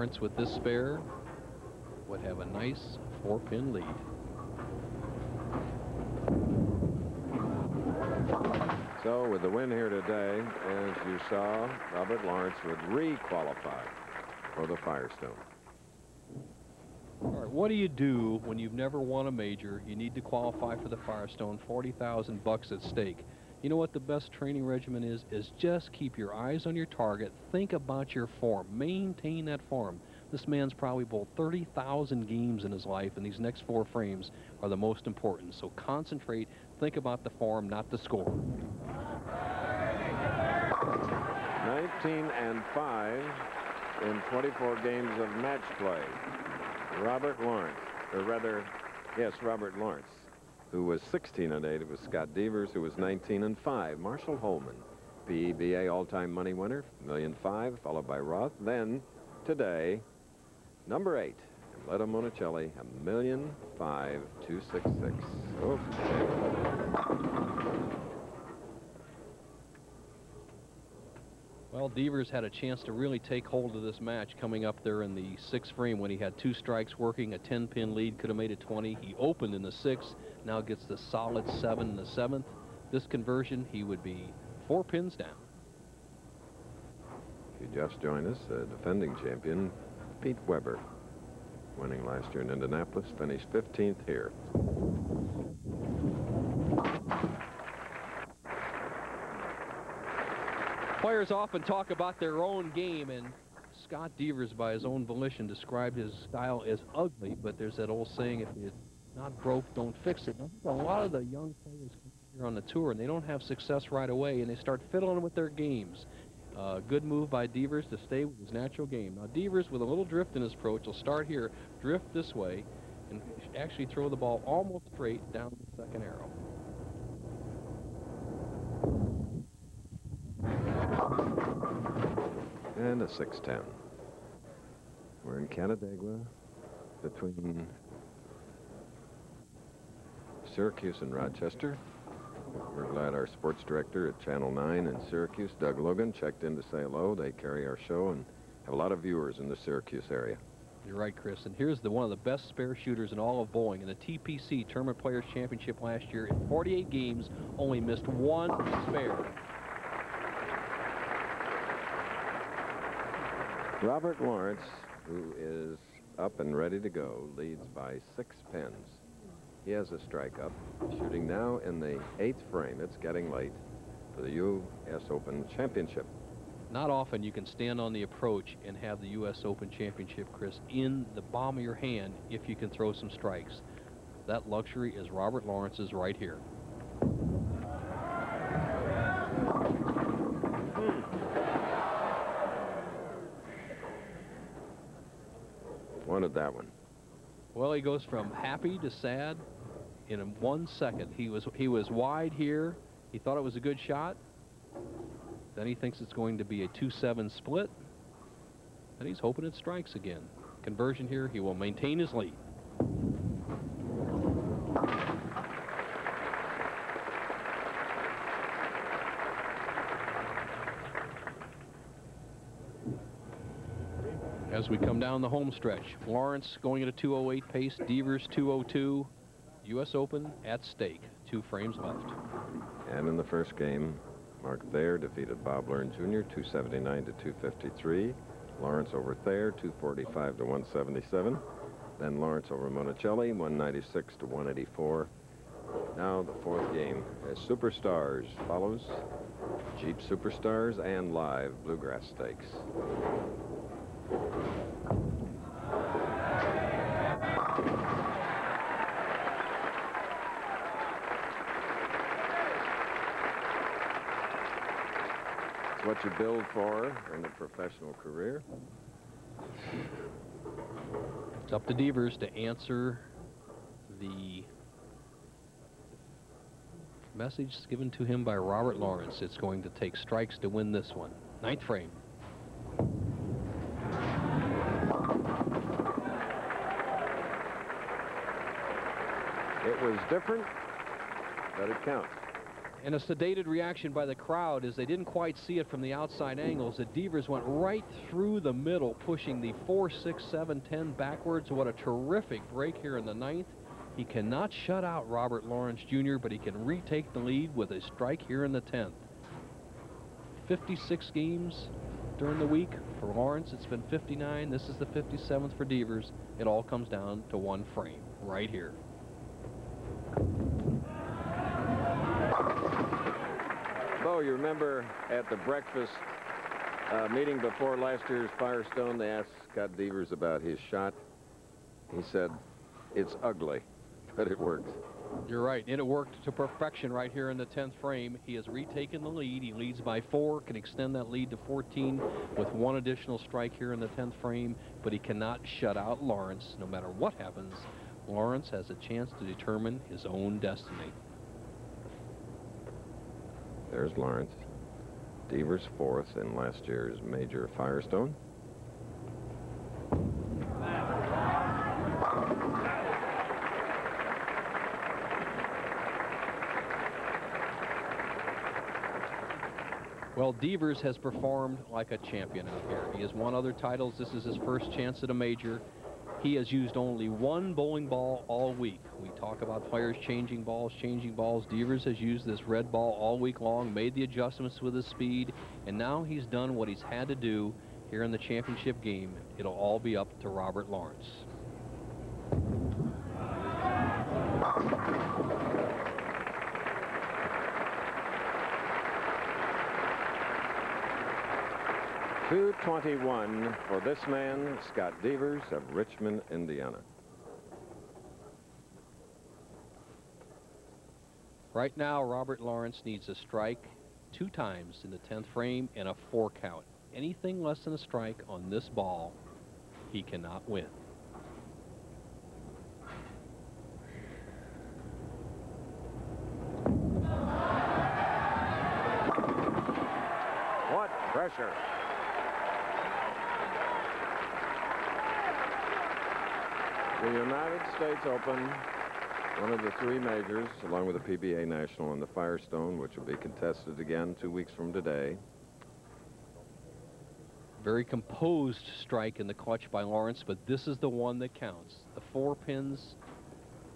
Lawrence with this spare would have a nice 4-pin lead. So with the win here today, as you saw, Robert Lawrence would re-qualify for the Firestone. All right, what do you do when you've never won a major? You need to qualify for the Firestone, $40,000 at stake. You know what the best training regimen is just keep your eyes on your target. Think about your form. Maintain that form. This man's probably bowled 30,000 games in his life, and these next 4 frames are the most important. So concentrate. Think about the form, not the score. 19-5 in 24 games of match play. Robert Lawrence, or rather, yes, Robert Lawrence, who was 16-8. It was Scott Devers, who was 19-5. Marshall Holman, PBA all-time money winner, $1.5 million, followed by Roth. Then, today, number 8, Letta Monticelli, $1.5 million, 266. Okay. Well, Devers had a chance to really take hold of this match coming up there in the 6th frame when he had 2 strikes working, a 10-pin lead, could have made it 20. He opened in the 6th, now gets the solid 7 in the 7th. This conversion, he would be 4 pins down. If you just joined us, defending champion Pete Weber, winning last year in Indianapolis, finished 15th here. Players often talk about their own game, and Scott Devers, by his own volition, described his style as ugly, but there's that old saying, if it's not broke, don't fix it. A lot of the young players here on the tour, and they don't have success right away, and they start fiddling with their games. Good move by Devers to stay with his natural game. Now, Devers, with a little drift in his approach, will start here, drift this way, and actually throw the ball almost straight down the 2nd arrow. And a 6-10. We're in Canandaigua between Syracuse and Rochester. We're glad our sports director at Channel 9 in Syracuse, Doug Logan, checked in to say hello. They carry our show and have a lot of viewers in the Syracuse area. You're right, Chris. And here's one of the best spare shooters in all of bowling. In the TPC Tournament Players Championship last year, in 48 games, only missed 1 spare. Robert Lawrence, who is up and ready to go, leads by 6 pins. He has a strike up, shooting now in the 8th frame. It's getting late for the U.S. Open Championship. Not often you can stand on the approach and have the U.S. Open Championship, Chris, in the palm of your hand if you can throw some strikes. That luxury is Robert Lawrence's right here. Wanted that one. Well, he goes from happy to sad in 1 second. He was wide here. He thought it was a good shot. Then he thinks it's going to be a 2-7 split. And he's hoping it strikes again. Conversion here, he will maintain his lead. As we come down the home stretch, Lawrence going at a 2:08 pace, Devers 2:02. U.S. Open at stake. 2 frames left. And in the first game, Mark Thayer defeated Bob Learn Jr. 279 to 253. Lawrence over Thayer 245 to 177. Then Lawrence over Monticelli 196 to 184. Now the 4th game as Superstars follows. Jeep Superstars and live Bluegrass Stakes. It's what you build for in a professional career. It's up to Devers to answer the message given to him by Robert Lawrence. It's going to take strikes to win this one. 9th frame. It was different, but it counts. And a sedated reaction by the crowd as they didn't quite see it from the outside angles. The Devers went right through the middle, pushing the 4, 6, 7, 10 backwards. What a terrific break here in the 9th. He cannot shut out Robert Lawrence Jr., but he can retake the lead with a strike here in the 10th. 56 games during the week for Lawrence. It's been 59. This is the 57th for Devers. It all comes down to one frame right here. Bo, you remember at the breakfast meeting before last year's Firestone, they asked Scott Devers about his shot. He said, "It's ugly, but it worked." You're right, and it worked to perfection right here in the 10th frame. He has retaken the lead. He leads by 4, can extend that lead to 14 with one additional strike here in the 10th frame, but he cannot shut out Lawrence. No matter what happens, Lawrence has a chance to determine his own destiny. There's Lawrence. Devers 4th in last year's major Firestone. Well, Devers has performed like a champion out here. He has won other titles. This is his first chance at a major. He has used only one bowling ball all week. We talk about players changing balls. Devers has used this red ball all week long, made the adjustments with his speed, and now he's done what he's had to do here in the championship game. It'll all be up to Robert Lawrence. .221 for this man, Scott Devers of Richmond, Indiana. Right now, Robert Lawrence needs a strike 2 times in the 10th frame and a 4 count. Anything less than a strike on this ball, he cannot win. What pressure. The United States Open, one of the 3 majors, along with the PBA National and the Firestone, which will be contested again 2 weeks from today. Very composed strike in the clutch by Lawrence, but this is the one that counts. The 4 pins,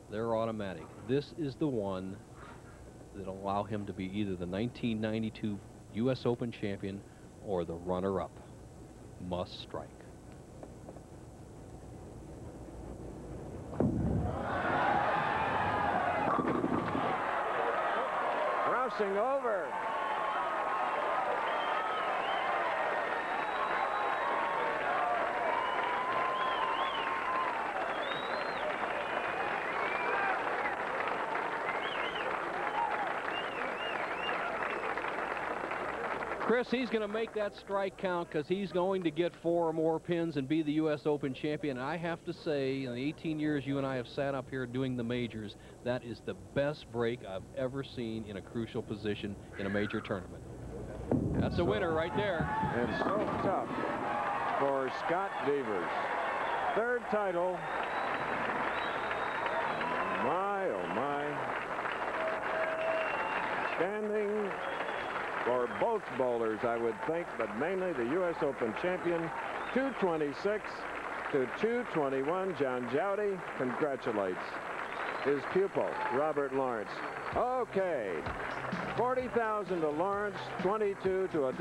they're automatic. This is the one that'll allow him to be either the 1992 U.S. Open champion or the runner-up. Must strike. Crossing over. Chris, he's going to make that strike count because he's going to get 4 or more pins and be the U.S. Open champion. And I have to say, in the 18 years you and I have sat up here doing the majors, that is the best break I've ever seen in a crucial position in a major tournament. That's a winner right there. And so tough for Scott Devers. 3rd title. My, oh my. Standing for both bowlers, I would think, but mainly the U.S. Open champion. 226 to 221. John Jowdy congratulates his pupil, Robert Lawrence. Okay, 40,000 to Lawrence, 22 to a